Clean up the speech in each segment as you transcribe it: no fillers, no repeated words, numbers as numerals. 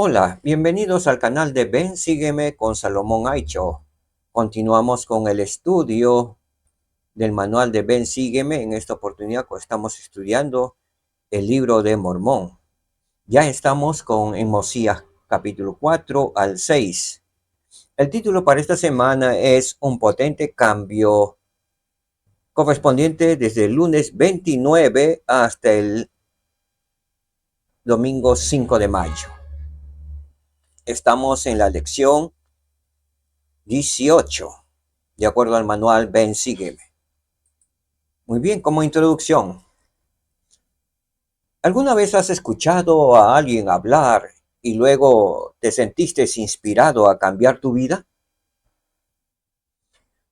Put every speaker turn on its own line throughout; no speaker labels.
Hola, bienvenidos al canal de Ven Sígueme con Salomón Aicho. Continuamos con el estudio del manual de Ven Sígueme. En esta oportunidad estamos estudiando el libro de Mormón. Ya estamos en Mosías capítulo 4 al 6. El título para esta semana es Un potente cambio, correspondiente desde el lunes 29 hasta el domingo 5 de mayo. Estamos en la lección 18, de acuerdo al manual Ven Sígueme. Muy bien, como introducción, ¿alguna vez has escuchado a alguien hablar y luego te sentiste inspirado a cambiar tu vida?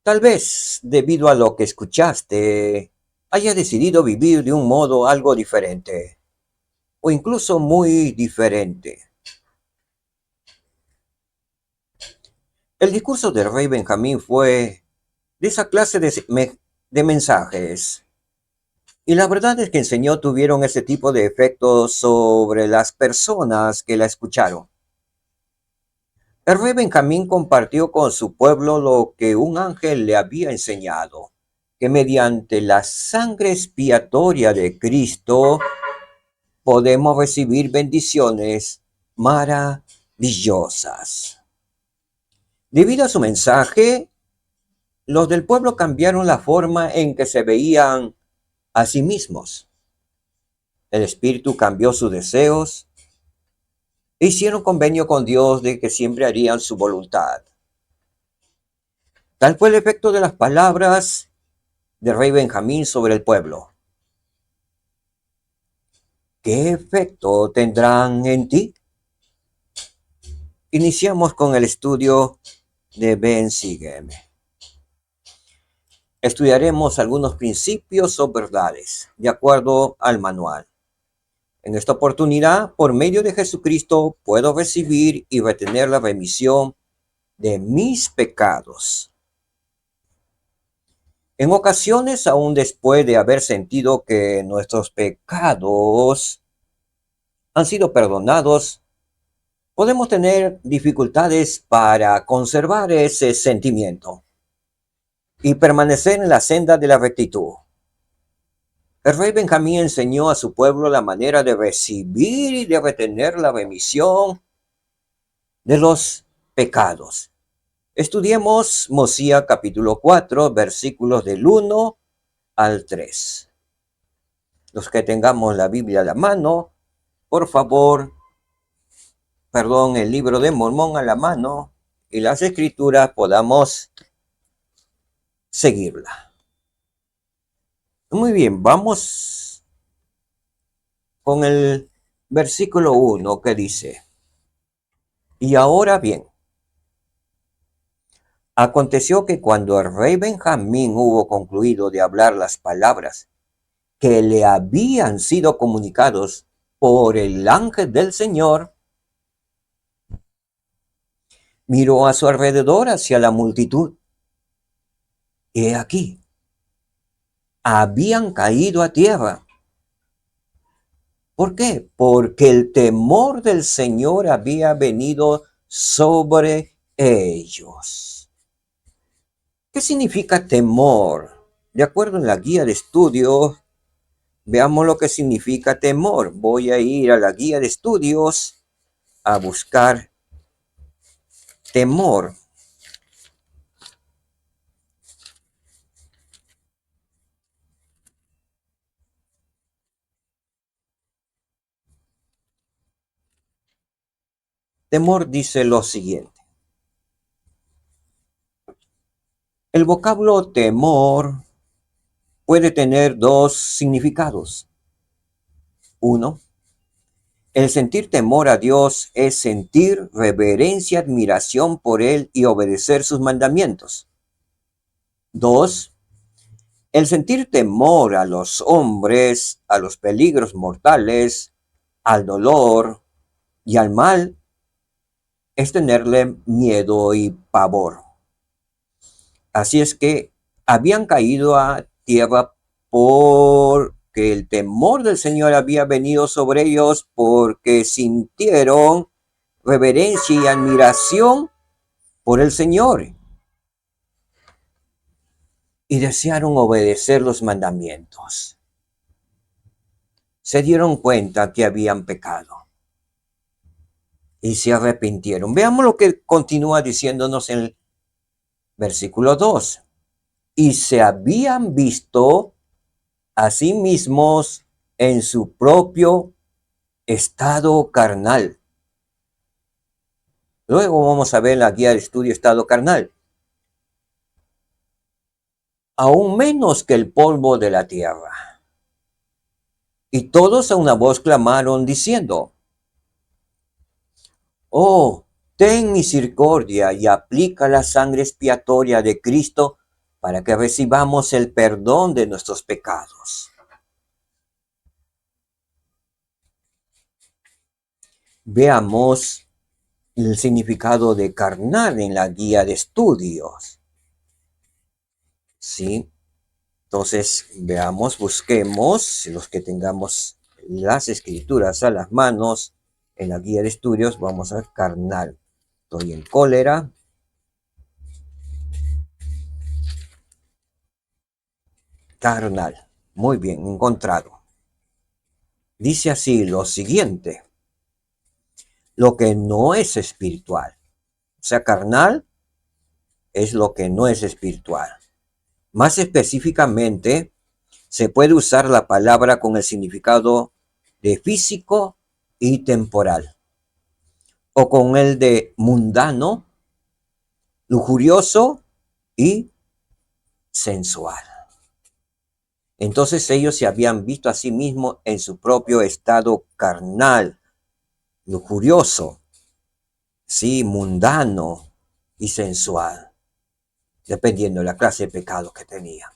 Tal vez, debido a lo que escuchaste, hayas decidido vivir de un modo algo diferente, o incluso muy diferente. El discurso del rey Benjamín fue de esa clase de mensajes. Y la verdad es que enseñó tuvieron ese tipo de efectos sobre las personas que la escucharon. El rey Benjamín compartió con su pueblo lo que un ángel le había enseñado, que mediante la sangre expiatoria de Cristo podemos recibir bendiciones maravillosas. Debido a su mensaje, los del pueblo cambiaron la forma en que se veían a sí mismos. El Espíritu cambió sus deseos e hicieron convenio con Dios de que siempre harían su voluntad. Tal fue el efecto de las palabras del rey Benjamín sobre el pueblo. ¿Qué efecto tendrán en ti? Iniciamos con el estudio de Ven Sígueme. Estudiaremos algunos principios o verdades, de acuerdo al manual. En esta oportunidad, por medio de Jesucristo, puedo recibir y retener la remisión de mis pecados. En ocasiones, aún después de haber sentido que nuestros pecados han sido perdonados, podemos tener dificultades para conservar ese sentimiento y permanecer en la senda de la rectitud. El rey Benjamín enseñó a su pueblo la manera de recibir y de retener la remisión de los pecados. Estudiemos Mosías capítulo 4, versículos del 1 al 3. Los que tengamos la Biblia a la mano, por favor, el libro de Mormón a la mano y las escrituras podamos seguirla. Muy bien, vamos con el versículo 1 que dice: Y ahora bien, aconteció que cuando el rey Benjamín hubo concluido de hablar las palabras que le habían sido comunicados por el ángel del Señor, miró a su alrededor hacia la multitud. He aquí, habían caído a tierra. ¿Por qué? Porque el temor del Señor había venido sobre ellos. ¿Qué significa temor? De acuerdo en la guía de estudios, veamos lo que significa temor. Voy a ir a la guía de estudios a buscar temor. Temor dice lo siguiente. El vocablo temor puede tener dos significados. Uno, el sentir temor a Dios es sentir reverencia, admiración por Él y obedecer sus mandamientos. Dos, el sentir temor a los hombres, a los peligros mortales, al dolor y al mal, es tenerle miedo y pavor. Así es que habían caído a tierra porque el temor del Señor había venido sobre ellos, porque sintieron reverencia y admiración por el Señor y desearon obedecer los mandamientos. Se dieron cuenta que habían pecado y se arrepintieron. Veamos lo que continúa diciéndonos en el versículo 2. Y se habían visto a sí mismos en su propio estado carnal. Luego vamos a ver la guía de estudio estado carnal. Aún menos que el polvo de la tierra. Y todos a una voz clamaron diciendo: Oh, ten misericordia y aplica la sangre expiatoria de Cristo para que recibamos el perdón de nuestros pecados. Veamos el significado de carnal en la guía de estudios. ¿Sí? Entonces, veamos, busquemos, los que tengamos las escrituras a las manos, en la guía de estudios, vamos a ver carnal. Estoy en cólera. Carnal. Muy bien, encontrado. Dice así lo siguiente: lo que no es espiritual. O sea, carnal es lo que no es espiritual. Más específicamente, se puede usar la palabra con el significado de físico y temporal, o con el de mundano, lujurioso y sensual. Entonces ellos se habían visto a sí mismos en su propio estado carnal, lujurioso, sí, mundano y sensual, dependiendo de la clase de pecado que tenía.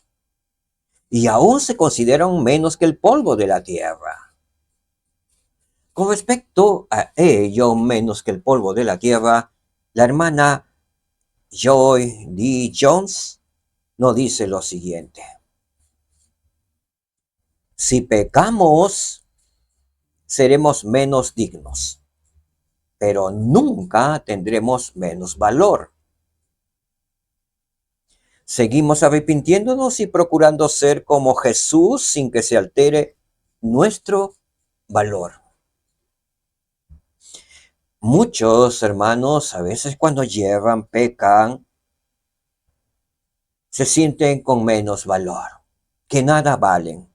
Y aún se consideran menos que el polvo de la tierra. Con respecto a ello, menos que el polvo de la tierra, la hermana Joy D. Jones nos dice lo siguiente: si pecamos, seremos menos dignos, pero nunca tendremos menos valor. Seguimos arrepintiéndonos y procurando ser como Jesús sin que se altere nuestro valor. Muchos hermanos, a veces cuando llevan, pecan, se sienten con menos valor, que nada valen.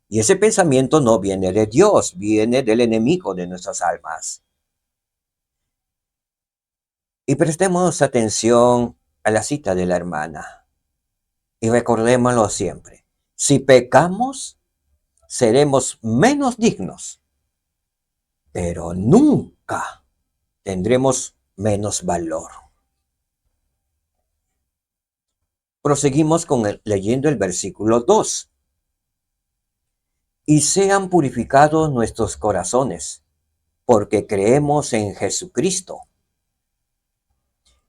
Y ese pensamiento no viene de Dios, viene del enemigo de nuestras almas. Y prestemos atención a la cita de la hermana. Y recordémoslo siempre: si pecamos, seremos menos dignos, pero nunca tendremos menos valor. Proseguimos leyendo el versículo 2. Y sean purificados nuestros corazones, porque creemos en Jesucristo,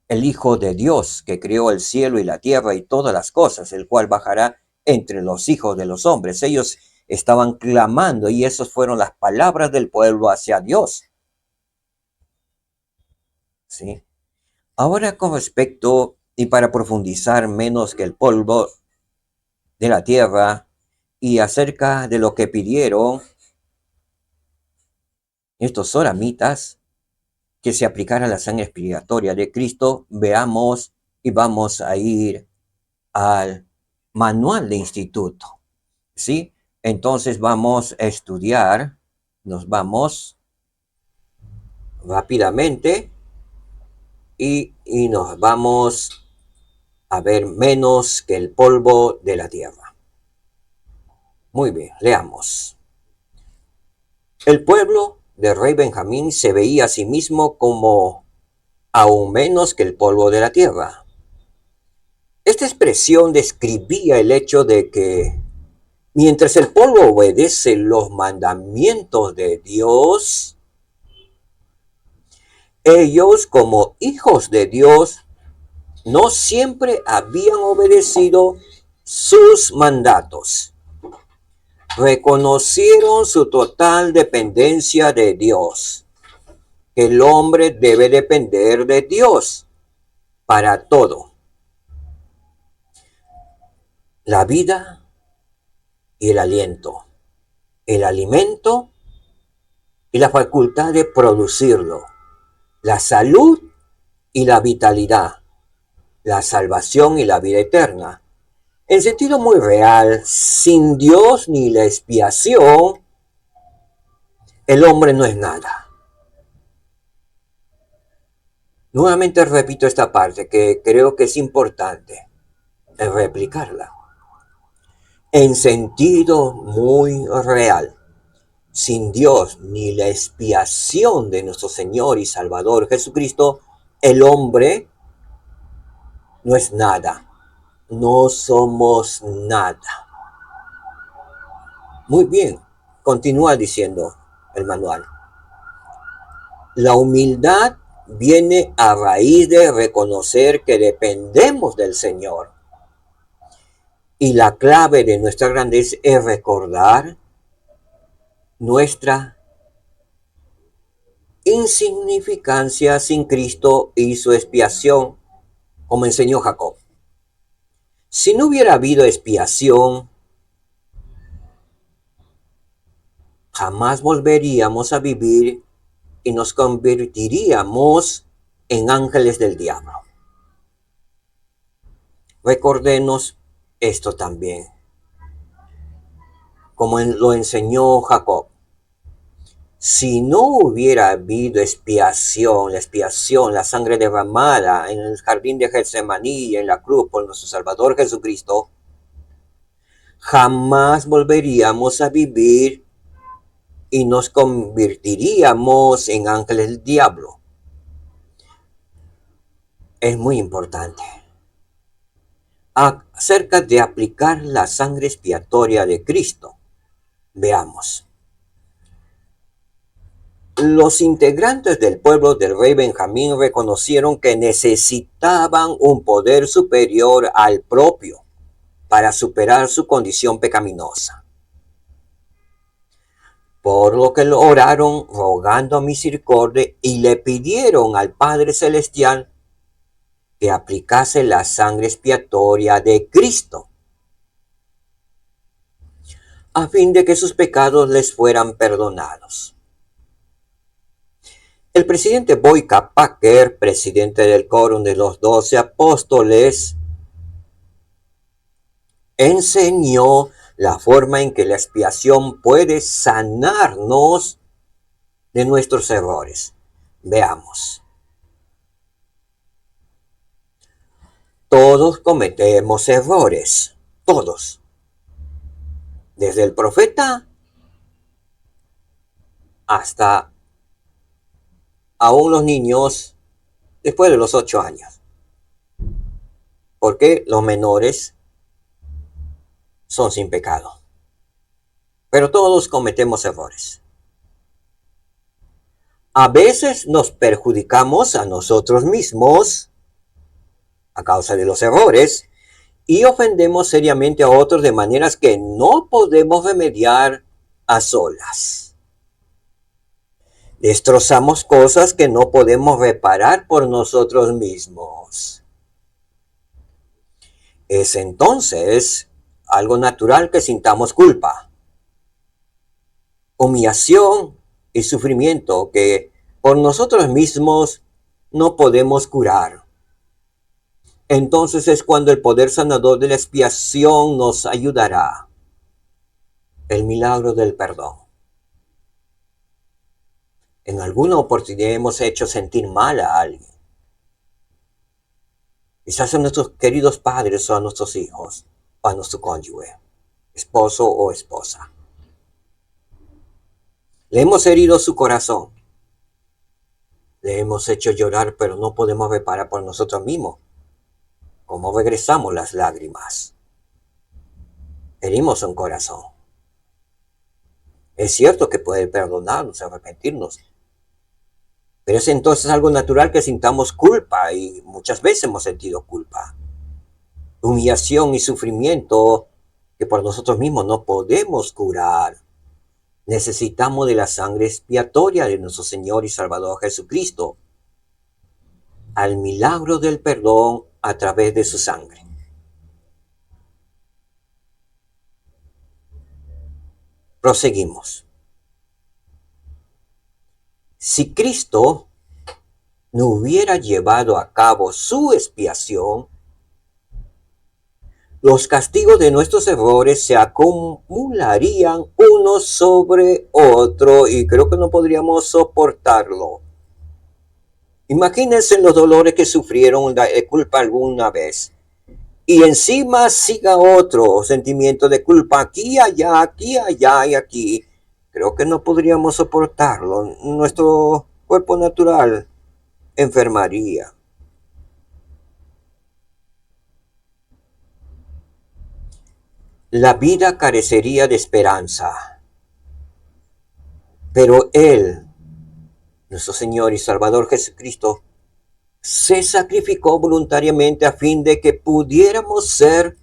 el Hijo de Dios, que creó el cielo y la tierra y todas las cosas, el cual bajará entre los hijos de los hombres. Ellos estaban clamando y esas fueron las palabras del pueblo hacia Dios. ¿Sí? Ahora, con respecto y para profundizar menos que el polvo de la tierra y acerca de lo que pidieron estos soramitas, que se aplicara la sangre expiatoria de Cristo, veamos y vamos a ir al manual de instituto, ¿sí? Entonces vamos a estudiar, nos vamos rápidamente y nos vamos a ver menos que el polvo de la tierra. Muy bien, leamos. El pueblo del rey Benjamín se veía a sí mismo como aún menos que el polvo de la tierra. Esta expresión describía el hecho de que mientras el pueblo obedece los mandamientos de Dios, ellos como hijos de Dios no siempre habían obedecido sus mandatos. Reconocieron su total dependencia de Dios. que el hombre debe depender de Dios para todo. La vida y el aliento, el alimento y la facultad de producirlo, la salud y la vitalidad, la salvación y la vida eterna. En sentido muy real, sin Dios ni la expiación, el hombre no es nada. Nuevamente repito esta parte que creo que es importante replicarla. En sentido muy real, sin Dios ni la expiación de nuestro Señor y Salvador Jesucristo, el hombre no es nada. No somos nada. Muy bien, continúa diciendo el manual. La humildad viene a raíz de reconocer que dependemos del Señor. Y la clave de nuestra grandeza es recordar nuestra insignificancia sin Cristo y su expiación, como enseñó Jacob. Si no hubiera habido expiación, jamás volveríamos a vivir y nos convertiríamos en ángeles del diablo. Recordemos esto también, como lo enseñó Jacob. Si no hubiera habido expiación, la sangre derramada en el jardín de Getsemaní y en la cruz por nuestro Salvador Jesucristo, jamás volveríamos a vivir y nos convertiríamos en ángeles del diablo. Es muy importante. Acerca de aplicar la sangre expiatoria de Cristo, veamos. Los integrantes del pueblo del rey Benjamín reconocieron que necesitaban un poder superior al propio para superar su condición pecaminosa. Por lo que lo oraron rogando misericordia y le pidieron al Padre Celestial que aplicase la sangre expiatoria de Cristo, a fin de que sus pecados les fueran perdonados. El presidente Boyka Packer, presidente del Quórum de los 12 Apóstoles, enseñó la forma en que la expiación puede sanarnos de nuestros errores. Veamos. Todos cometemos errores, todos. Desde el profeta hasta aún los niños después de los 8 años. Porque los menores son sin pecado. Pero todos cometemos errores. A veces nos perjudicamos a nosotros mismos a causa de los errores y ofendemos seriamente a otros de maneras que no podemos remediar a solas. Destrozamos cosas que no podemos reparar por nosotros mismos. Es entonces algo natural que sintamos culpa, humillación y sufrimiento que por nosotros mismos no podemos curar. Entonces es cuando el poder sanador de la expiación nos ayudará. El milagro del perdón. En alguna oportunidad hemos hecho sentir mal a alguien. Quizás a nuestros queridos padres o a nuestros hijos o a nuestro cónyuge, esposo o esposa. Le hemos herido su corazón. Le hemos hecho llorar, pero no podemos reparar por nosotros mismos. ¿Cómo regresamos las lágrimas? Herimos un corazón. Es cierto que puede perdonarnos, arrepentirnos, pero es entonces algo natural que sintamos culpa y muchas veces hemos sentido culpa. Humillación y sufrimiento que por nosotros mismos no podemos curar. Necesitamos de la sangre expiatoria de nuestro Señor y Salvador Jesucristo, al milagro del perdón a través de su sangre. Proseguimos. Si Cristo no hubiera llevado a cabo su expiación, los castigos de nuestros errores se acumularían uno sobre otro y creo que no podríamos soportarlo. Imagínense los dolores que sufrieron de culpa alguna vez. Y encima siga otro sentimiento de culpa aquí, allá y aquí. Creo que no podríamos soportarlo. Nuestro cuerpo natural enfermaría. La vida carecería de esperanza. Pero Él, nuestro Señor y Salvador Jesucristo, se sacrificó voluntariamente a fin de que pudiéramos ser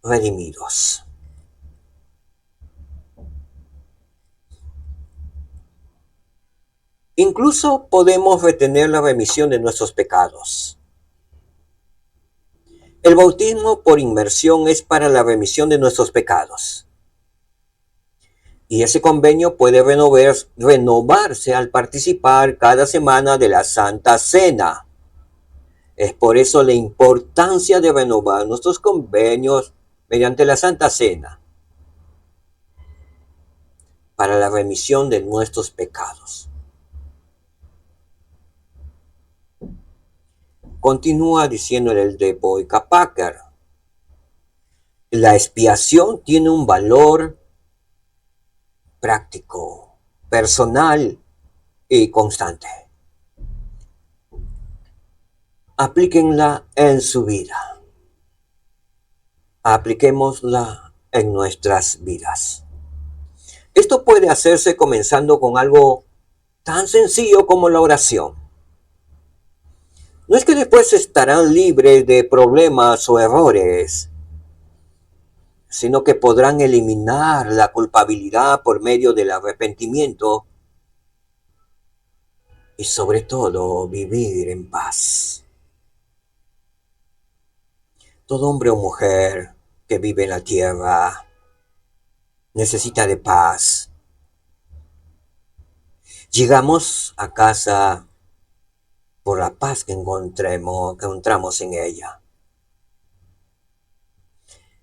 redimidos. Incluso podemos retener la remisión de nuestros pecados. El bautismo por inmersión es para la remisión de nuestros pecados. Y ese convenio puede renovarse al participar cada semana de la Santa Cena. Es por eso la importancia de renovar nuestros convenios mediante la Santa Cena para la remisión de nuestros pecados. Continúa diciendo el de Boyka Packer. La expiación tiene un valor práctico, personal y constante. Aplíquenla en su vida. Apliquémosla en nuestras vidas. Esto puede hacerse comenzando con algo tan sencillo como la oración. No es que después estarán libres de problemas o errores, sino que podrán eliminar la culpabilidad por medio del arrepentimiento y sobre todo vivir en paz. Todo hombre o mujer que vive en la tierra necesita de paz. Llegamos a casa por la paz que encontramos en ella.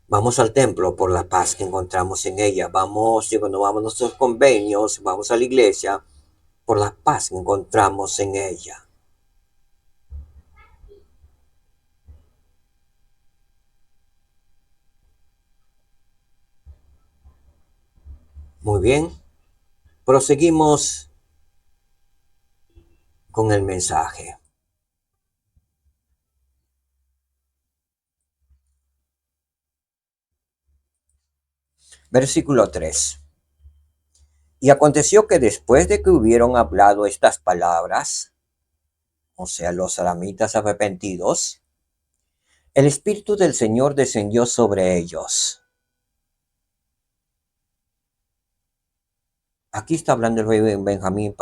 Vamos al templo por la paz que encontramos en ella. Cuando vamos a nuestros convenios, vamos a la iglesia por la paz que encontramos en ella. Muy bien, proseguimos con el mensaje. Versículo 3. Y aconteció que después de que hubieron hablado estas palabras, o sea, los aramitas arrepentidos, el Espíritu del Señor descendió sobre ellos. Aquí está hablando el rey Benjamín,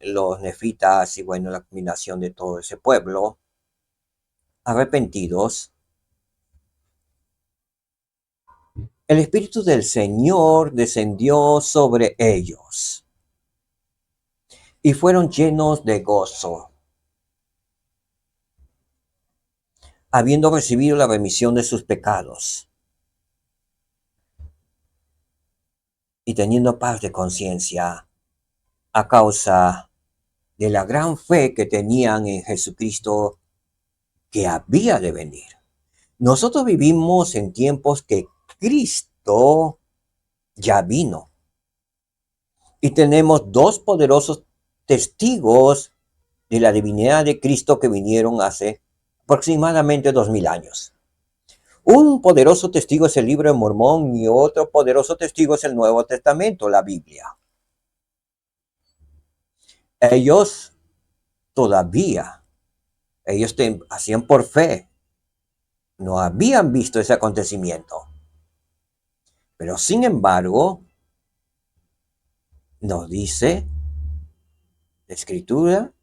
los nefitas y bueno, la combinación de todo ese pueblo, arrepentidos. El Espíritu del Señor descendió sobre ellos y fueron llenos de gozo, habiendo recibido la remisión de sus pecados y teniendo paz de conciencia a causa de la gran fe que tenían en Jesucristo que había de venir. Nosotros vivimos en tiempos que Cristo ya vino y tenemos dos poderosos testigos de la divinidad de Cristo que vinieron hace aproximadamente 2000 años. Un poderoso testigo es el libro de Mormón y otro poderoso testigo es el Nuevo Testamento, la Biblia. Ellos todavía, hacían por fe, no habían visto ese acontecimiento. Pero sin embargo, Nos dice la Escritura,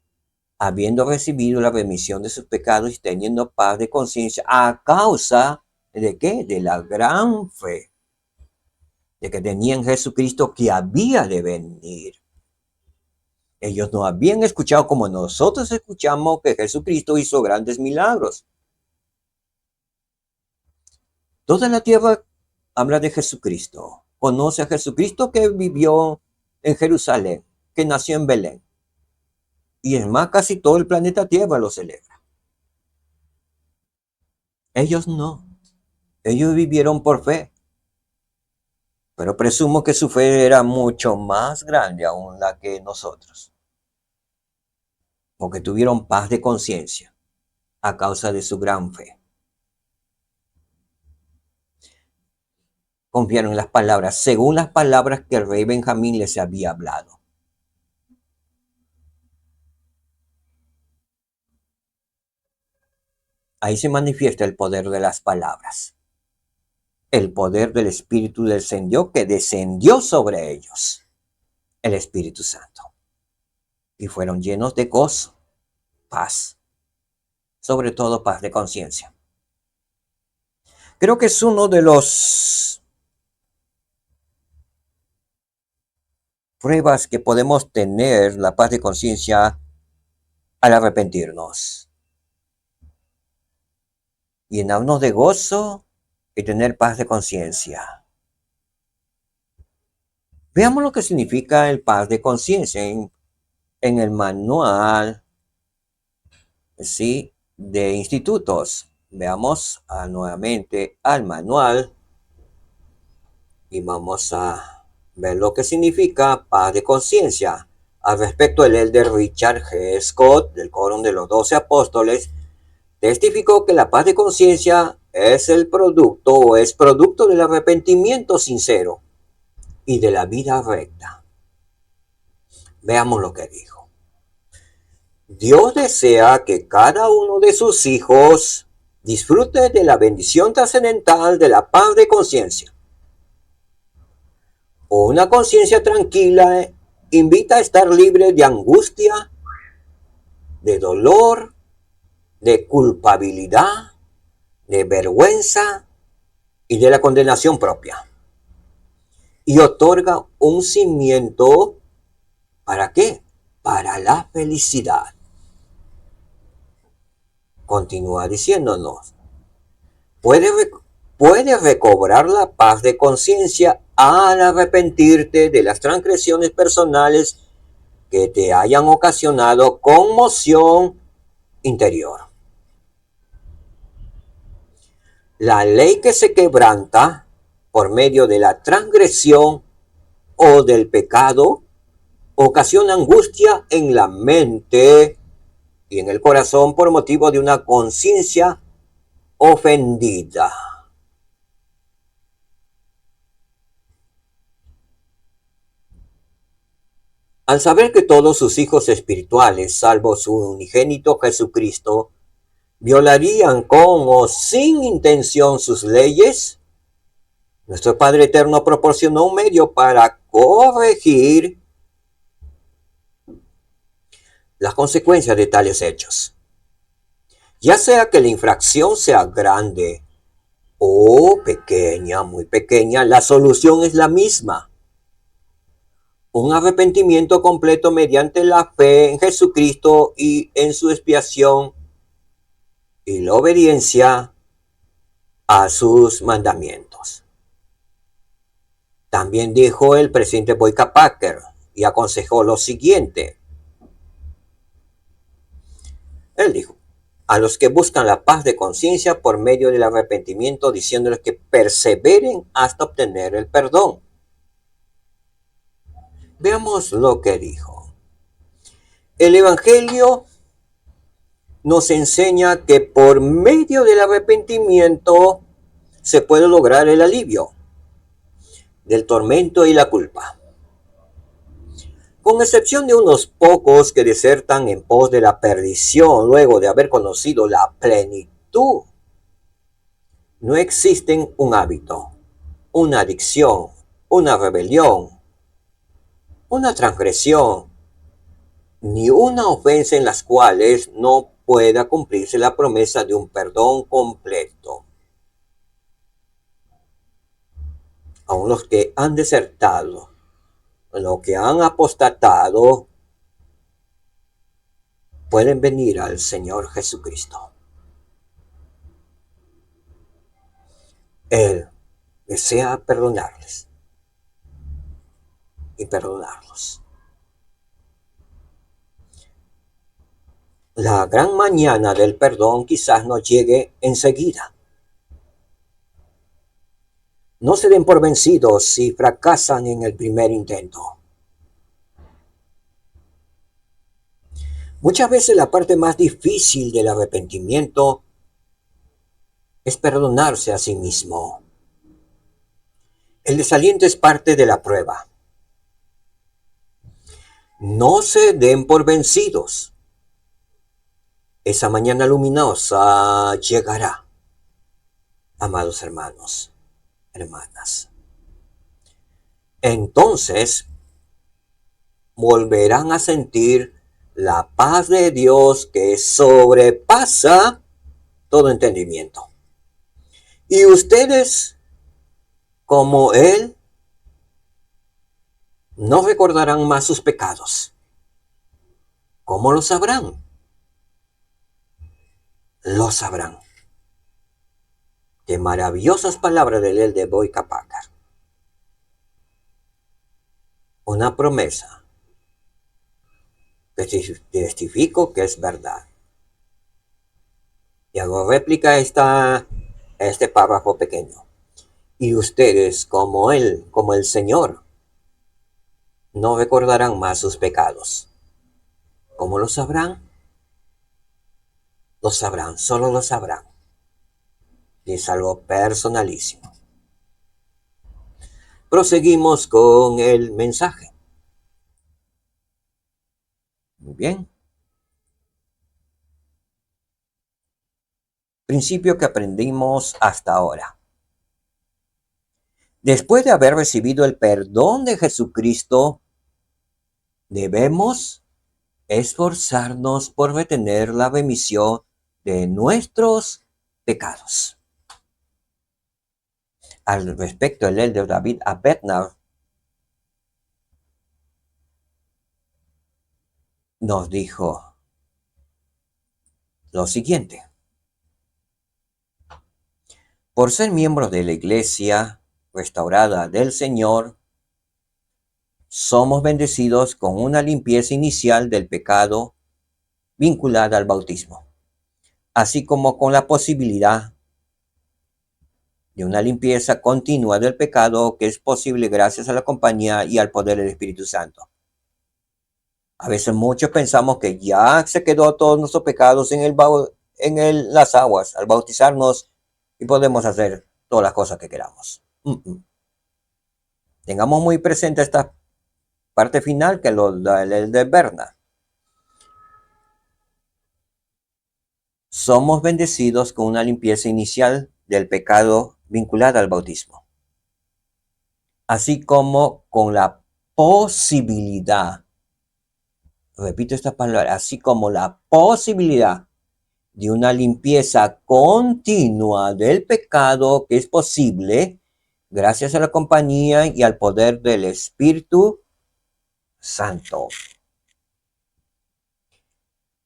habiendo recibido la remisión de sus pecados y teniendo paz de conciencia a causa de ¿qué? De la gran fe, de que tenían Jesucristo que había de venir. Ellos no habían escuchado como nosotros escuchamos que Jesucristo hizo grandes milagros. Toda la tierra habla de Jesucristo. Conoce a Jesucristo que vivió en Jerusalén, que nació en Belén. Y es más, casi todo el planeta Tierra lo celebra. Ellos no. Ellos vivieron por fe. Pero presumo que su fe era mucho más grande aún la que nosotros. Porque tuvieron paz de conciencia a causa de su gran fe. Confiaron en las palabras, según las palabras que el rey Benjamín les había hablado. Ahí se manifiesta el poder de las palabras. El poder del Espíritu que descendió sobre ellos. El Espíritu Santo. Y fueron llenos de gozo, paz. Sobre todo paz de conciencia. Creo que es uno de los pruebas que podemos tener la paz de conciencia al arrepentirnos. Llenarnos de gozo y tener paz de conciencia. Veamos lo que significa el paz de conciencia en el manual, ¿sí?, de institutos. Veamos nuevamente al manual y vamos a ver lo que significa paz de conciencia. Al respecto, el elder Richard G. Scott, del Quórum de los 12 Apóstoles, testificó que la paz de conciencia es producto del arrepentimiento sincero y de la vida recta. Veamos lo que dijo. Dios desea que cada uno de sus hijos disfrute de la bendición trascendental de la paz de conciencia. Una conciencia tranquila invita a estar libre de angustia, de dolor, de culpabilidad, de vergüenza y de la condenación propia. Y otorga un cimiento, ¿para qué? Para la felicidad. Continúa diciéndonos, puedes recobrar la paz de conciencia al arrepentirte de las transgresiones personales que te hayan ocasionado conmoción interior. La ley que se quebranta por medio de la transgresión o del pecado ocasiona angustia en la mente y en el corazón por motivo de una conciencia ofendida. Al saber que todos sus hijos espirituales, salvo su unigénito Jesucristo, violarían con o sin intención sus leyes, nuestro Padre Eterno proporcionó un medio para corregir las consecuencias de tales hechos. Ya sea que la infracción sea grande o pequeña, muy pequeña, la solución es la misma. Un arrepentimiento completo mediante la fe en Jesucristo y en su expiación y la obediencia a sus mandamientos. También dijo el presidente Boyka Packer y aconsejó lo siguiente. Él dijo, a los que buscan la paz de conciencia por medio del arrepentimiento, diciéndoles que perseveren hasta obtener el perdón. Veamos lo que dijo. El Evangelio nos enseña que por medio del arrepentimiento se puede lograr el alivio del tormento y la culpa. Con excepción de unos pocos que desertan en pos de la perdición luego de haber conocido la plenitud, no existen un hábito, una adicción, una rebelión una transgresión, ni una ofensa en las cuales no pueda cumplirse la promesa de un perdón completo. Aun los que han desertado, los que han apostatado, pueden venir al Señor Jesucristo. Él desea perdonarles y perdonarlos. La gran mañana del perdón quizás no llegue enseguida. No se den por vencidos si fracasan en el primer intento. Muchas veces la parte más difícil del arrepentimiento es perdonarse a sí mismo. El desaliento es parte de la prueba. No se den por vencidos. Esa mañana luminosa llegará, amados hermanos, hermanas. Entonces volverán a sentir la paz de Dios que sobrepasa todo entendimiento. Y ustedes, como Él, no recordarán más sus pecados. ¿Cómo lo sabrán? Lo sabrán. Qué maravillosas palabras de él de Boyka Packer. Una promesa que testifico que es verdad. Y hago réplica a este párrafo pequeño. Y ustedes, como Él, como el Señor, no recordarán más sus pecados. ¿Cómo lo sabrán? Lo sabrán, solo lo sabrán. Y es algo personalísimo. Proseguimos con el mensaje. Muy bien. Principio que aprendimos hasta ahora. Después de haber recibido el perdón de Jesucristo, debemos esforzarnos por retener la remisión de nuestros pecados. Al respecto, el elder David A. Bednar nos dijo lo siguiente: por ser miembros de la Iglesia restaurada del Señor, somos bendecidos con una limpieza inicial del pecado vinculada al bautismo, así como con la posibilidad de una limpieza continua del pecado que es posible gracias a la compañía y al poder del Espíritu Santo. A veces muchos pensamos que ya se quedó todos nuestros pecados en las aguas al bautizarnos y podemos hacer todas las cosas que queramos. Tengamos muy presente esta parte final que lo da el de Berna. Somos bendecidos con una limpieza inicial del pecado vinculada al bautismo, así como con la posibilidad, repito esta palabra, así como la posibilidad de una limpieza continua del pecado que es posible gracias a la compañía y al poder del Espíritu Santo.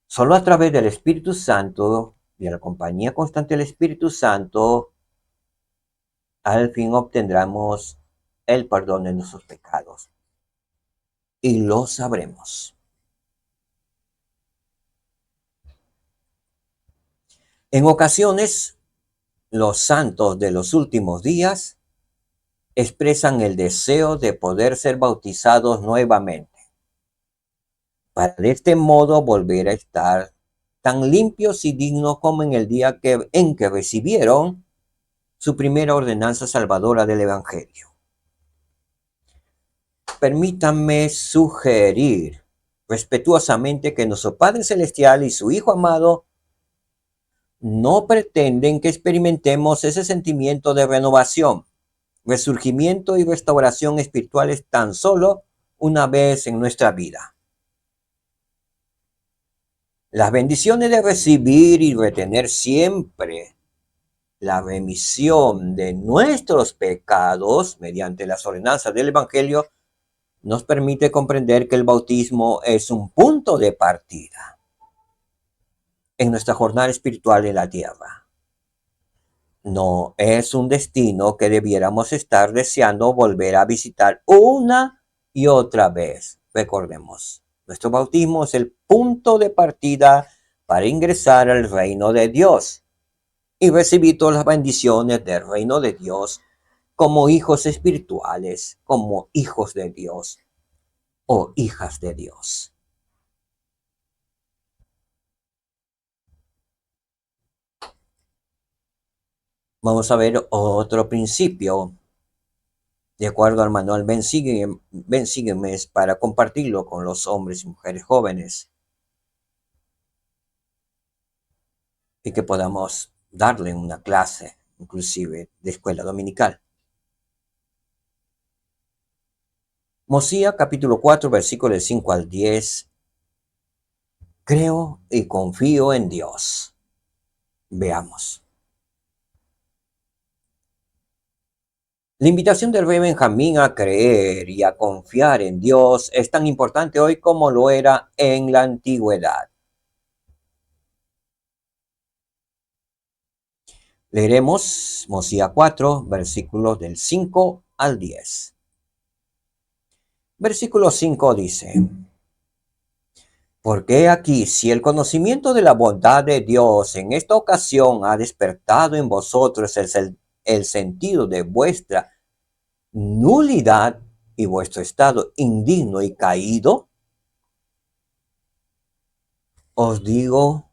Solo a través del Espíritu Santo y a la compañía constante del Espíritu Santo, al fin obtendremos el perdón de nuestros pecados. Y lo sabremos. En ocasiones, los santos de los últimos días expresan el deseo de poder ser bautizados nuevamente, para de este modo volver a estar tan limpios y dignos como en el día en que recibieron su primera ordenanza salvadora del Evangelio. Permítanme sugerir respetuosamente que nuestro Padre Celestial y su Hijo amado no pretenden que experimentemos ese sentimiento de renovación, resurgimiento y restauración espirituales tan solo una vez en nuestra vida. Las bendiciones de recibir y retener siempre la remisión de nuestros pecados mediante las ordenanzas del Evangelio nos permite comprender que el bautismo es un punto de partida en nuestra jornada espiritual en la tierra. No es un destino que debiéramos estar deseando volver a visitar una y otra vez. Recordemos, nuestro bautismo es el punto de partida para ingresar al reino de Dios y recibir todas las bendiciones del reino de Dios como hijos espirituales, como hijos de Dios o hijas de Dios. Vamos a ver otro principio de acuerdo al manual Ven Sígueme para compartirlo con los hombres y mujeres jóvenes y que podamos darle una clase, inclusive de escuela dominical. Mosía capítulo 4, versículos del 5 al 10. Creo y confío en Dios. Veamos. La invitación del rey Benjamín a creer y a confiar en Dios es tan importante hoy como lo era en la antigüedad. Leeremos Mosía 4, versículos del 5 al 10. Versículo 5 dice: Porque aquí, si el conocimiento de la bondad de Dios en esta ocasión ha despertado en vosotros el sentido de vuestra nulidad y vuestro estado indigno y caído, os digo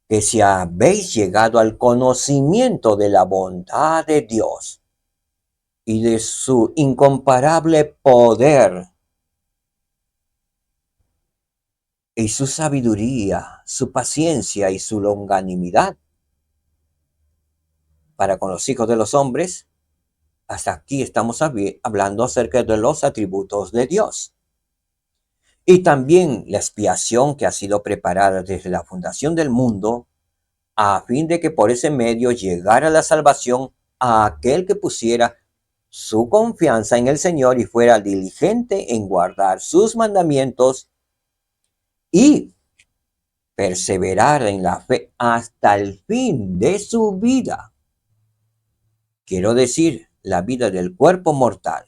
que si habéis llegado al conocimiento de la bondad de Dios y de su incomparable poder y su sabiduría, su paciencia y su longanimidad para con los hijos de los hombres, hasta aquí estamos hablando acerca de los atributos de Dios. Y también la expiación que ha sido preparada desde la fundación del mundo, a fin de que por ese medio llegara la salvación a aquel que pusiera su confianza en el Señor y fuera diligente en guardar sus mandamientos y perseverar en la fe hasta el fin de su vida. Quiero decir, la vida del cuerpo mortal.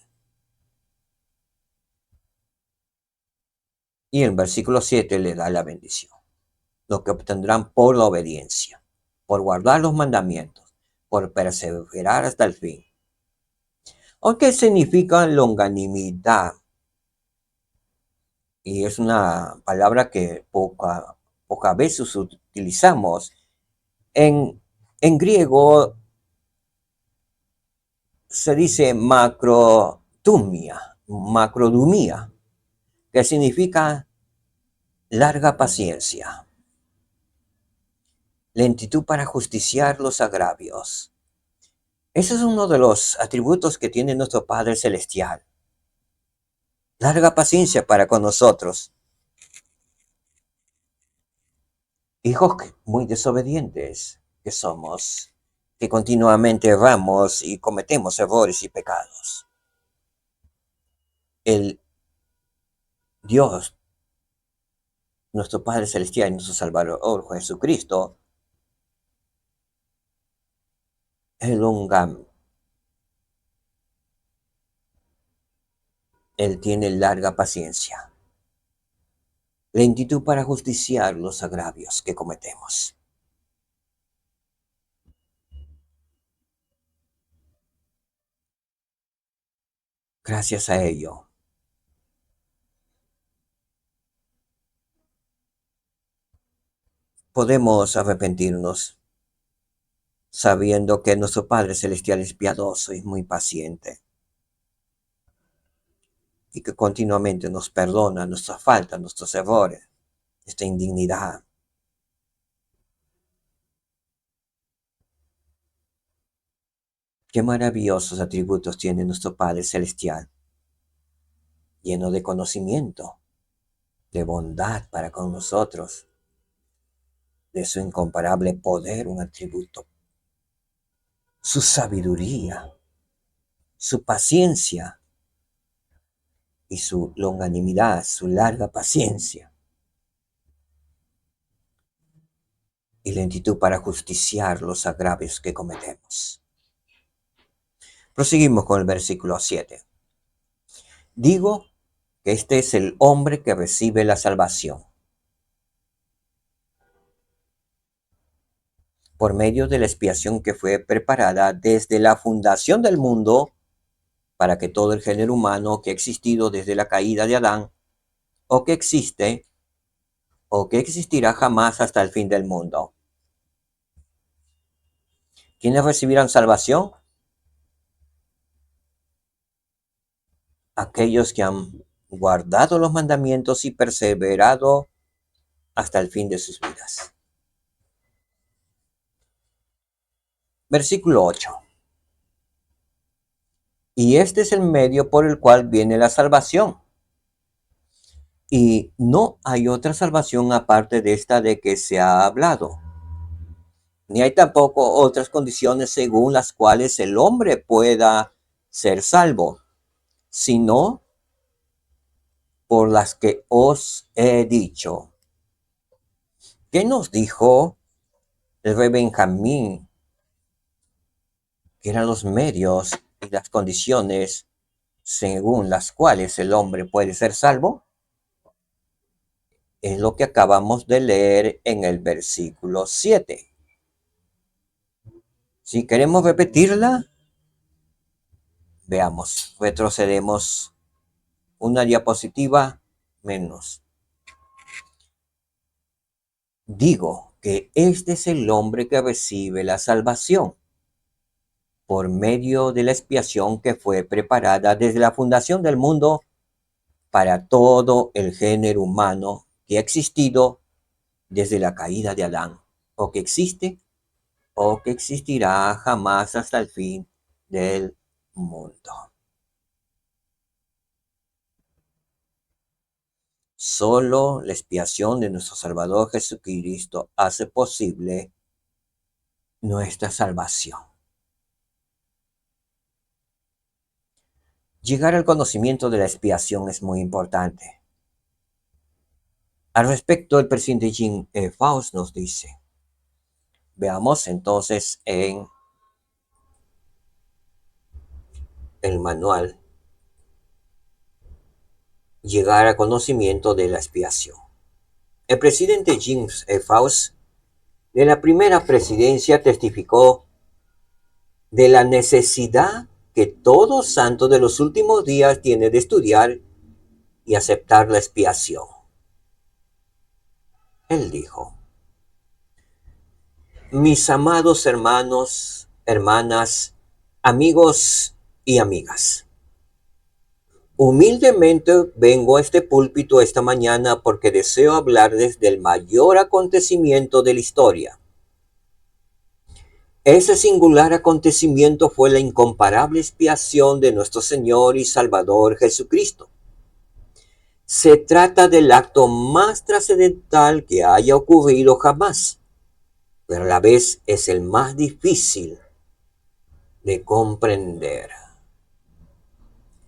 Y en versículo 7 le da la bendición, lo que obtendrán por la obediencia, por guardar los mandamientos, por perseverar hasta el fin. Aunque significa longanimidad, y es una palabra que pocas veces utilizamos. En griego se dice macrodumia, que significa larga paciencia, lentitud para justiciar los agravios. Ese es uno de los atributos que tiene nuestro Padre Celestial. Larga paciencia para con nosotros. Hijos muy desobedientes que somos, que continuamente erramos y cometemos errores y pecados. El Dios, nuestro Padre Celestial y nuestro Salvador Jesucristo, el longam. Él tiene larga paciencia, lentitud para justiciar los agravios que cometemos. Gracias a ello, podemos arrepentirnos sabiendo que nuestro Padre Celestial es piadoso y muy paciente y que continuamente nos perdona nuestras faltas, nuestros errores, nuestra indignidad. Qué maravillosos atributos tiene nuestro Padre Celestial. lleno de conocimiento, de bondad para con nosotros, de su incomparable poder, un atributo, su sabiduría, su paciencia y su longanimidad, su larga paciencia y lentitud para justiciar los agravios que cometemos. Proseguimos con el versículo 7. Digo que este es el hombre que recibe la salvación por medio de la expiación que fue preparada desde la fundación del mundo para que todo el género humano que ha existido desde la caída de Adán, o que existe, o que existirá jamás hasta el fin del mundo. ¿Quiénes recibirán salvación? Aquellos que han guardado los mandamientos y perseverado hasta el fin de sus vidas. Versículo 8. Y este es el medio por el cual viene la salvación. Y no hay otra salvación aparte de esta de que se ha hablado. Ni hay tampoco otras condiciones según las cuales el hombre pueda ser salvo, sino por las que os he dicho. ¿Qué nos dijo el rey Benjamín? Que eran los medios y las condiciones según las cuales el hombre puede ser salvo. Es lo que acabamos de leer en el versículo 7. Si queremos repetirla, veamos, retrocedemos una diapositiva menos. Digo que este es el hombre que recibe la salvación por medio de la expiación que fue preparada desde la fundación del mundo para todo el género humano que ha existido desde la caída de Adán, o que existe, o que existirá jamás hasta el fin del mundo. Solo la expiación de nuestro Salvador Jesucristo hace posible nuestra salvación. Llegar al conocimiento de la expiación es muy importante. Al respecto, el presidente Jim Faust nos dice, veamos entonces en el manual, llegar al conocimiento de la expiación. El presidente James Faust de la primera presidencia testificó de la necesidad que todo santo de los últimos días tiene de estudiar y aceptar la expiación. Él dijo, mis amados hermanos, hermanas, amigos y amigas, humildemente vengo a este púlpito esta mañana porque deseo hablarles del mayor acontecimiento de la historia. Ese singular acontecimiento fue la incomparable expiación de nuestro Señor y Salvador Jesucristo. Se trata del acto más trascendental que haya ocurrido jamás, pero a la vez es el más difícil de comprender.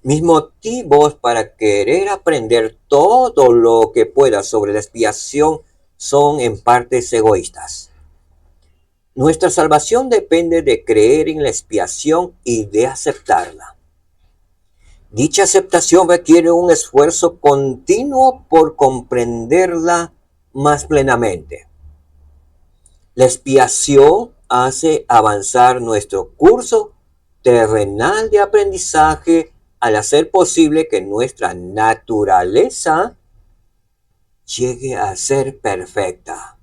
Mis motivos para querer aprender todo lo que pueda sobre la expiación son en partes egoístas. Nuestra salvación depende de creer en la expiación y de aceptarla. Dicha aceptación requiere un esfuerzo continuo por comprenderla más plenamente. La expiación hace avanzar nuestro curso terrenal de aprendizaje al hacer posible que nuestra naturaleza llegue a ser perfecta.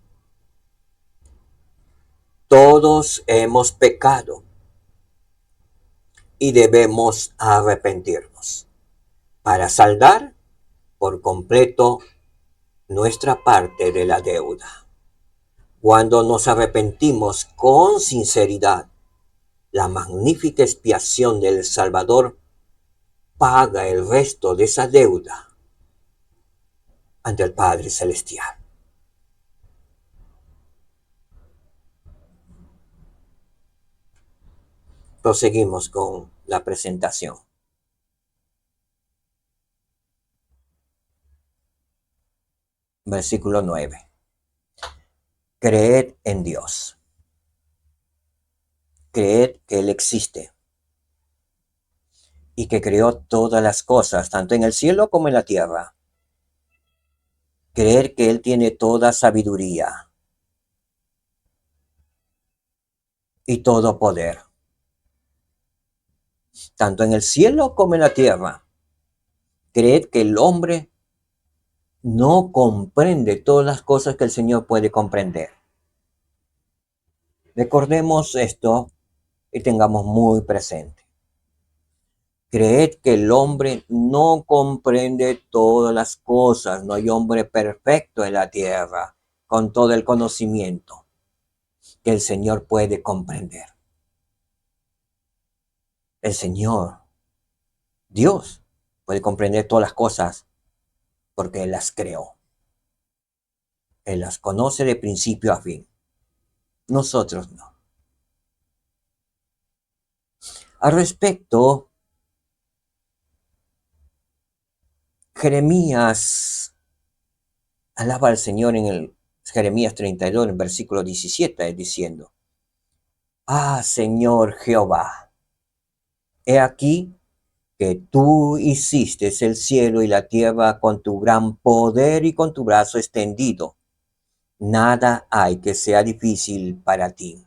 Todos hemos pecado y debemos arrepentirnos para saldar por completo nuestra parte de la deuda. Cuando nos arrepentimos con sinceridad, la magnífica expiación del Salvador paga el resto de esa deuda ante el Padre Celestial. Proseguimos con la presentación. Versículo 9. Creed en Dios. Creed que Él existe y que creó todas las cosas, tanto en el cielo como en la tierra. Creer que Él tiene toda sabiduría y todo poder, tanto en el cielo como en la tierra. Creed que el hombre no comprende todas las cosas que el Señor puede comprender. Recordemos esto y tengamos muy presente. Creed que el hombre no comprende todas las cosas. No hay hombre perfecto en la tierra con todo el conocimiento que el Señor puede comprender. El Señor, Dios, puede comprender todas las cosas porque Él las creó. Él las conoce de principio a fin. Nosotros no. Al respecto, Jeremías alaba al Señor en el Jeremías 32, en el versículo 17, diciendo: Ah, Señor Jehová, he aquí que tú hiciste el cielo y la tierra con tu gran poder y con tu brazo extendido. Nada hay que sea difícil para ti.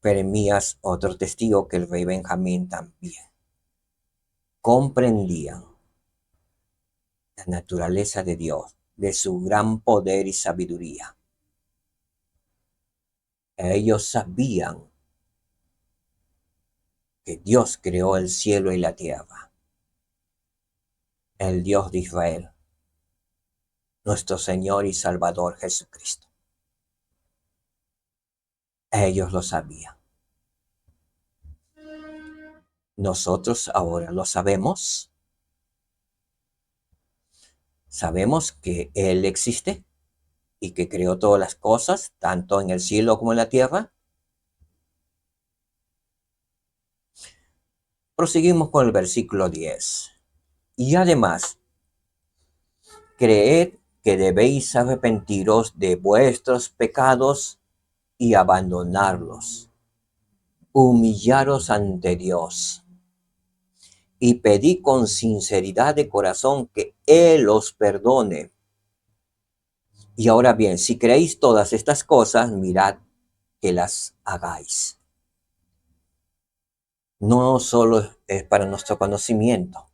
Jeremías, otro testigo que el rey Benjamín también comprendían la naturaleza de Dios, de su gran poder y sabiduría. Ellos sabían que Dios creó el cielo y la tierra, el Dios de Israel, nuestro Señor y Salvador Jesucristo. Ellos lo sabían. Nosotros ahora lo sabemos. Sabemos que Él existe y que creó todas las cosas, tanto en el cielo como en la tierra. Proseguimos con el versículo 10. Y además, creed que debéis arrepentiros de vuestros pecados y abandonarlos. Humillaros ante Dios y pedid con sinceridad de corazón que Él os perdone. Y ahora bien, si creéis todas estas cosas, mirad que las hagáis. No solo es para nuestro conocimiento.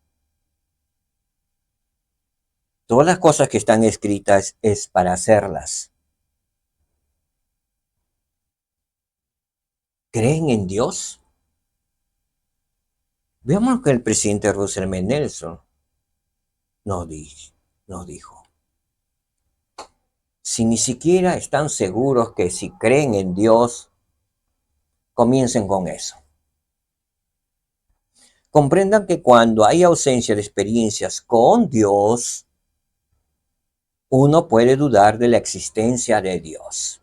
Todas las cosas que están escritas es para hacerlas. ¿Creen en Dios? Veamos lo que el presidente Russell M. Nelson nos dijo. Si ni siquiera están seguros que si creen en Dios, comiencen con eso. Comprendan que cuando hay ausencia de experiencias con Dios, uno puede dudar de la existencia de Dios.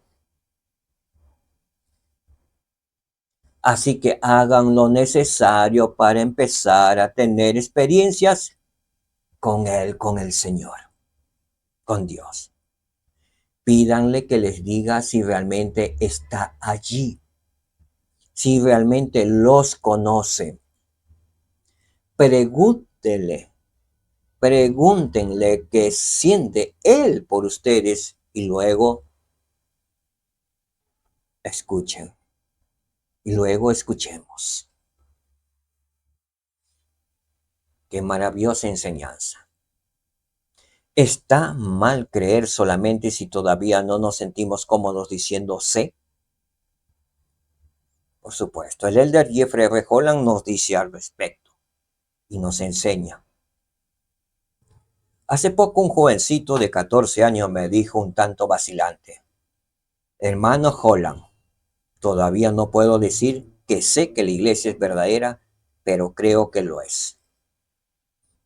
Así que hagan lo necesario para empezar a tener experiencias con Él, con el Señor, con Dios. Pídanle que les diga si realmente está allí, si realmente los conoce. Pregúntenle qué siente Él por ustedes y luego escuchen. Y luego escuchemos. Qué maravillosa enseñanza. ¿Está mal creer solamente si todavía no nos sentimos cómodos diciendo sé? Por supuesto, el elder Jeffrey R. Holland nos dice al respecto y nos enseña. Hace poco un jovencito de 14 años me dijo un tanto vacilante: Hermano Holland, todavía no puedo decir que sé que la iglesia es verdadera pero creo que lo es.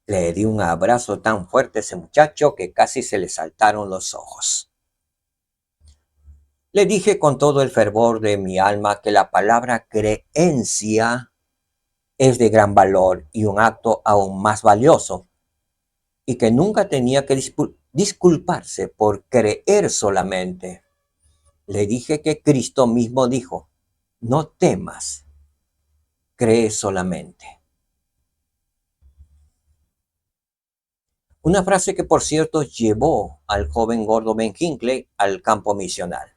Le di un abrazo tan fuerte a ese muchacho que casi se le saltaron los ojos. Le dije con todo el fervor de mi alma que la palabra creencia es de gran valor y un acto aún más valioso, y que nunca tenía que disculparse por creer solamente. Le dije que Cristo mismo dijo, no temas, cree solamente. Una frase que, por cierto, llevó al joven gordo Ben Hinckley al campo misional.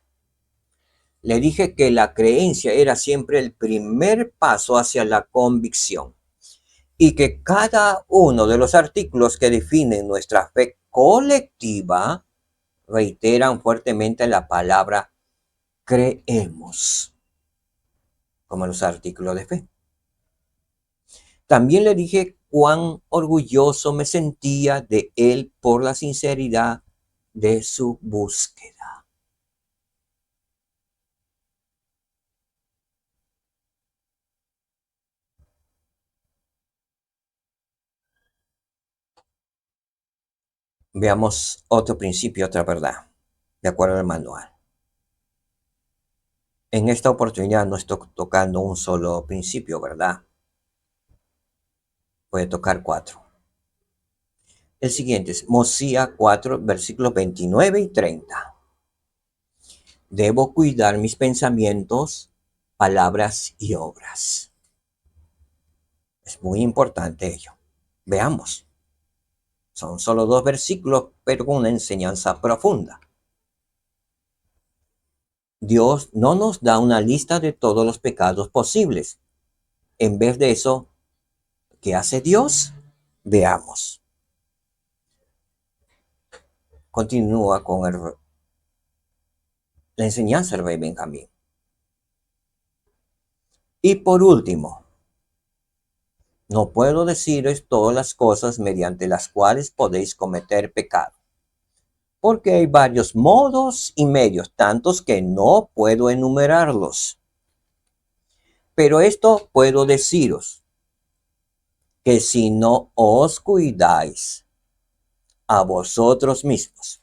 Le dije que la creencia era siempre el primer paso hacia la convicción y que cada uno de los artículos que definen nuestra fe colectiva reiteran fuertemente la palabra creemos, como los artículos de fe. También le dije cuán orgulloso me sentía de él por la sinceridad de su búsqueda. Veamos otro principio, otra verdad, de acuerdo al manual. En esta oportunidad no estoy tocando un solo principio, ¿verdad? Voy a tocar 4. El siguiente es Mosías 4, versículos 29 y 30. Debo cuidar mis pensamientos, palabras y obras. Es muy importante ello. Veamos. Son solo 2 versículos, pero con una enseñanza profunda. Dios no nos da una lista de todos los pecados posibles. En vez de eso, ¿qué hace Dios? Veamos. Continúa con la enseñanza del rey Benjamín. Y por último, no puedo deciros todas las cosas mediante las cuales podéis cometer pecado, porque hay varios modos y medios, tantos que no puedo enumerarlos. Pero esto puedo deciros, que si no os cuidáis a vosotros mismos,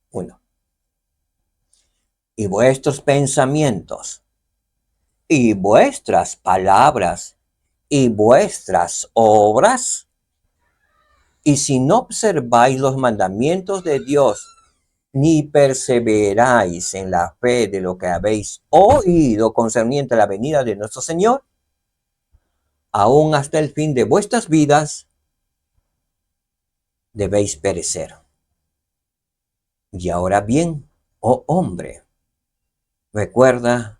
uno, y vuestros pensamientos, y vuestras palabras, y vuestras obras, y si no observáis los mandamientos de Dios, ni perseveráis en la fe de lo que habéis oído concerniente a la venida de nuestro Señor, aún hasta el fin de vuestras vidas, debéis perecer. Y ahora bien, oh hombre, recuerda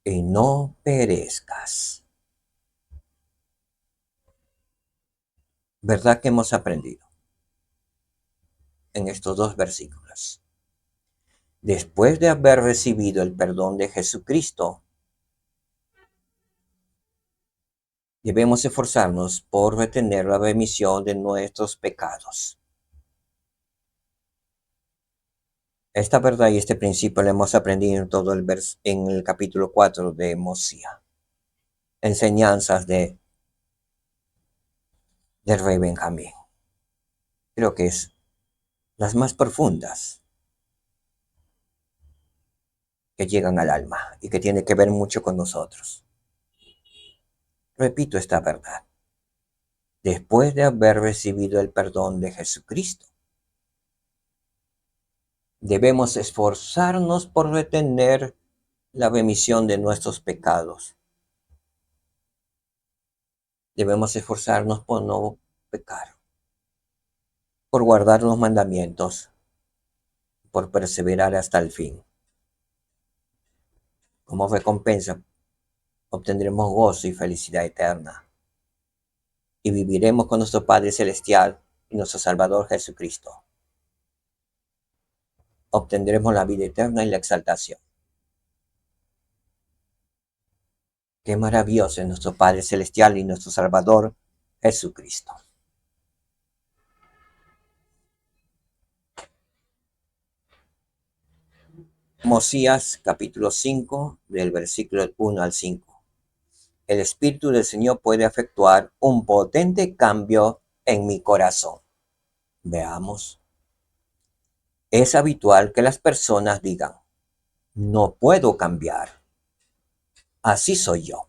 y no perezcas. ¿Verdad que hemos aprendido en estos 2 versículos? Después de haber recibido el perdón de Jesucristo, debemos esforzarnos por retener la remisión de nuestros pecados. Esta verdad y este principio lo hemos aprendido en todo en el capítulo 4 de Mosías. Enseñanzas del rey Benjamín. Creo que es las más profundas que llegan al alma y que tiene que ver mucho con nosotros. Repito esta verdad. Después de haber recibido el perdón de Jesucristo, debemos esforzarnos por retener la remisión de nuestros pecados. Debemos esforzarnos por no pecar, por guardar los mandamientos, por perseverar hasta el fin. Como recompensa, obtendremos gozo y felicidad eterna. Y viviremos con nuestro Padre Celestial y nuestro Salvador Jesucristo. Obtendremos la vida eterna y la exaltación. Qué maravilloso es nuestro Padre Celestial y nuestro Salvador Jesucristo. Mosías capítulo 5 del versículo 1 al 5. el Espíritu del Señor puede efectuar un potente cambio en mi corazón. Veamos. Es habitual que las personas digan, no puedo cambiar. Así soy yo.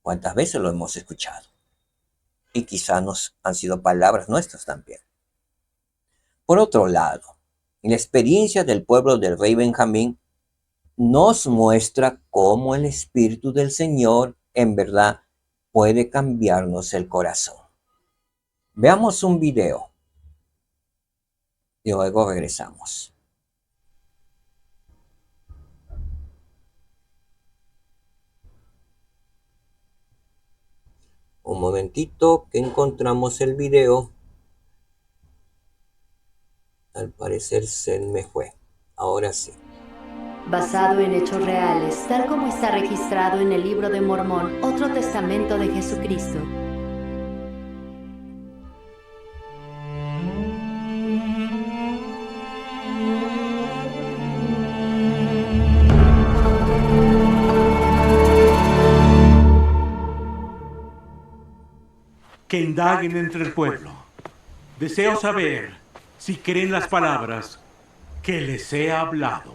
¿Cuántas veces lo hemos escuchado? Y quizás nos han sido palabras nuestras también. Por otro lado, la experiencia del pueblo del rey Benjamín nos muestra cómo el Espíritu del Señor en verdad puede cambiarnos el corazón. Veamos un video y luego regresamos. Un momentito que encontramos el video. Al parecer se me fue. Ahora sí.
Basado en hechos reales, tal como está registrado en el Libro de Mormón, otro testamento de Jesucristo.
Que indaguen entre el pueblo. Deseo saber si creen las palabras que les he hablado.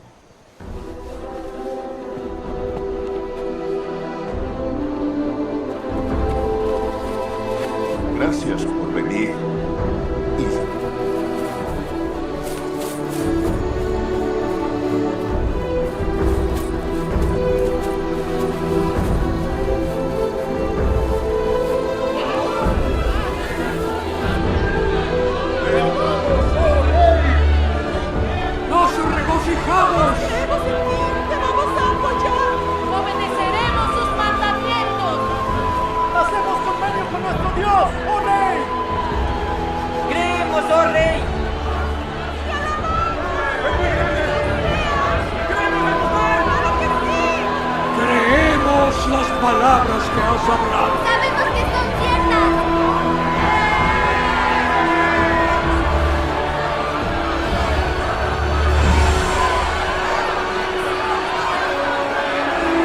Gracias por venir.
¡Nos regocijamos!
¡Te vamos a apoyar! ¡Obedeceremos sus mandamientos!
¡Hacemos convenio con nuestro Dios, oh Rey!
¡Creemos, oh Rey!
¡Creemos las palabras que has hablado!
¡Sabemos que son ciertas!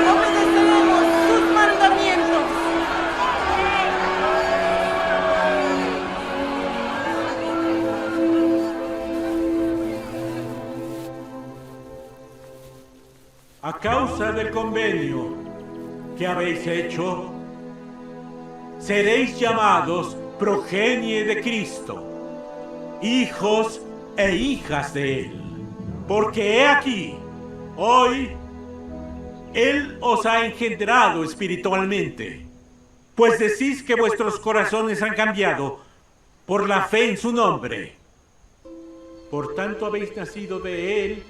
¡Obedeceremos sus mandamientos!
A causa del convenio que habéis hecho, seréis llamados progenie de Cristo, hijos e hijas de Él. Porque he aquí, hoy, Él os ha engendrado espiritualmente, pues decís que vuestros corazones han cambiado por la fe en su nombre. Por tanto habéis nacido de Él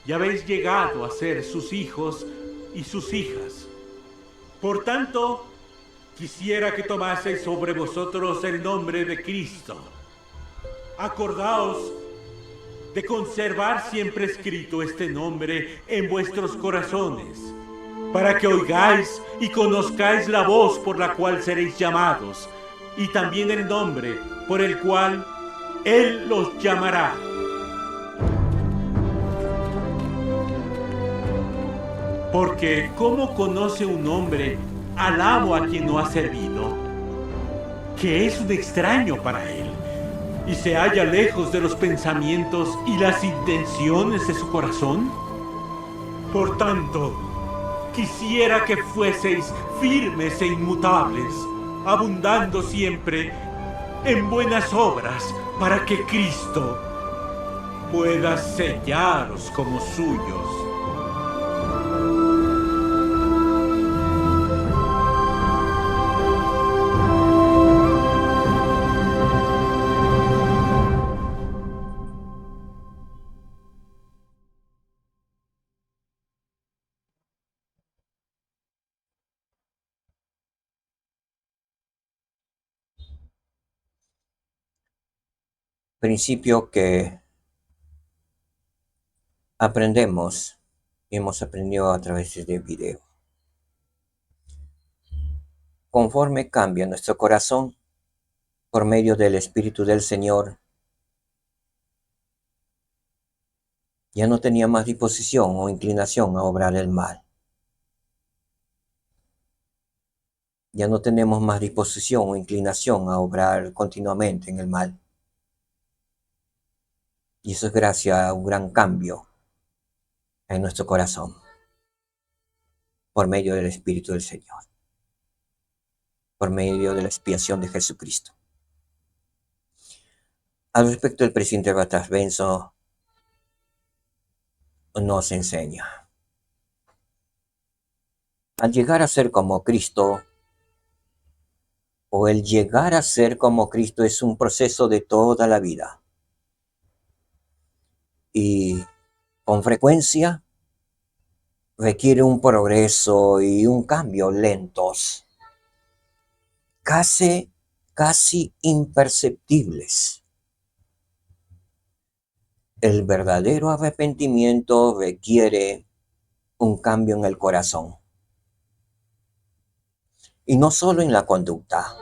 y habéis llegado a ser sus hijos y sus hijas. Por tanto, quisiera que tomaseis sobre vosotros el nombre de Cristo. Acordaos de conservar siempre escrito este nombre en vuestros corazones, para que oigáis y conozcáis la voz por la cual seréis llamados, y también el nombre por el cual Él los llamará. Porque ¿cómo conoce un hombre al amo a quien no ha servido? Que es un extraño para él, y se halla lejos de los pensamientos y las intenciones de su corazón. Por tanto, quisiera que fueseis firmes e inmutables, abundando siempre en buenas obras, para que Cristo pueda sellaros como suyos.
Principio que aprendemos y hemos aprendido a través de este video. Conforme cambia nuestro corazón por medio del Espíritu del Señor, ya no tenía más disposición o inclinación a obrar el mal. Ya no tenemos más disposición o inclinación a obrar continuamente en el mal. Y eso es gracias a un gran cambio en nuestro corazón por medio del Espíritu del Señor, por medio de la expiación de Jesucristo. Al respecto, el presidente Batas Benzo nos enseña: al llegar a ser como Cristo, o el llegar a ser como Cristo, es un proceso de toda la vida. Y con frecuencia requiere un progreso y un cambio lentos, casi imperceptibles. El verdadero arrepentimiento requiere un cambio en el corazón. Y no solo en la conducta.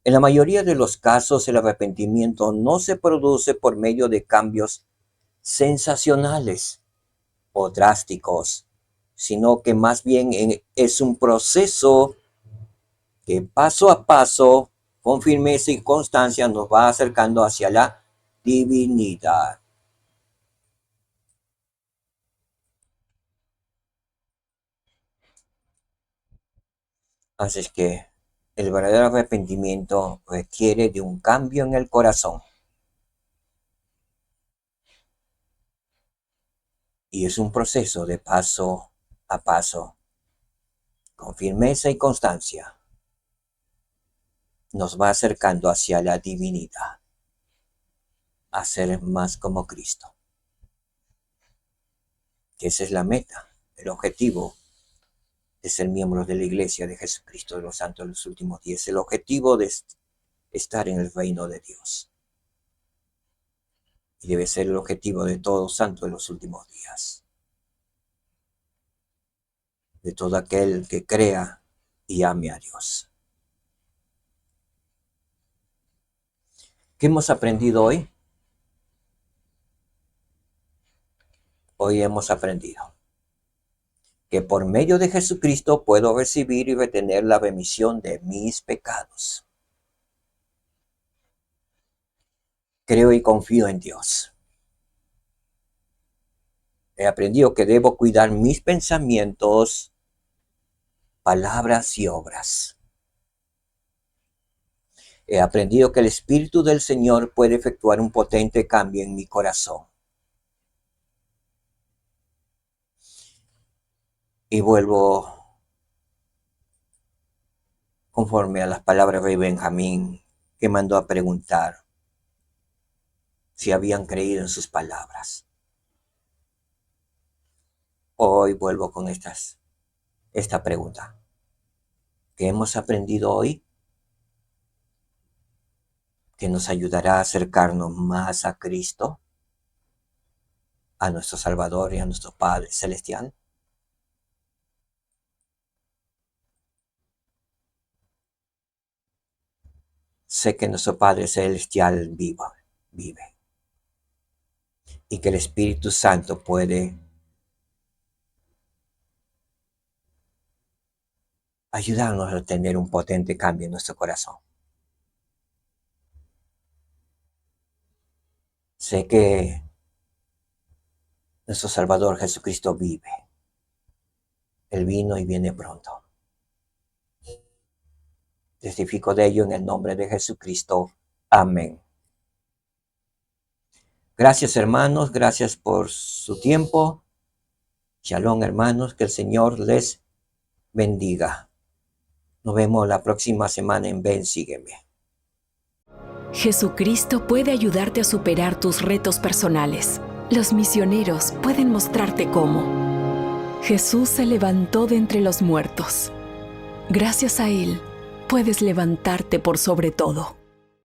En la mayoría de los casos, el arrepentimiento no se produce por medio de cambios sensacionales o drásticos, sino que más bien es un proceso que paso a paso, con firmeza y constancia, nos va acercando hacia la divinidad. Así es que el verdadero arrepentimiento requiere de un cambio en el corazón. Y es un proceso de paso a paso, con firmeza y constancia. Nos va acercando hacia la divinidad, a ser más como Cristo. Que esa es la meta, el objetivo de ser miembros de la Iglesia de Jesucristo de los Santos de los Últimos Días, el objetivo de estar en el reino de Dios. Y debe ser el objetivo de todo santo de los últimos días. De todo aquel que crea y ame a Dios. ¿Qué hemos aprendido hoy? Hoy hemos aprendido que por medio de Jesucristo puedo recibir y retener la remisión de mis pecados. Creo y confío en Dios. He aprendido que debo cuidar mis pensamientos, palabras y obras. He aprendido que el Espíritu del Señor puede efectuar un potente cambio en mi corazón. Y vuelvo conforme a las palabras de Benjamín, que mandó a preguntar si habían creído en sus palabras. Hoy vuelvo con esta pregunta. ¿Qué hemos aprendido hoy? Que nos ayudará a acercarnos más a Cristo, a nuestro Salvador y a nuestro Padre Celestial. Sé que nuestro Padre Celestial vive y que el Espíritu Santo puede ayudarnos a tener un potente cambio en nuestro corazón. Sé que nuestro Salvador Jesucristo vive. Él vino y viene pronto. Testifico de ello en el nombre de Jesucristo. Amén. Gracias, hermanos. Gracias por su tiempo. Shalom, hermanos. Que el Señor les bendiga. Nos vemos la próxima semana en Ven, Sígueme.
Jesucristo puede ayudarte a superar tus retos personales. Los misioneros pueden mostrarte cómo. Jesús se levantó de entre los muertos. Gracias a Él, puedes levantarte por sobre todo.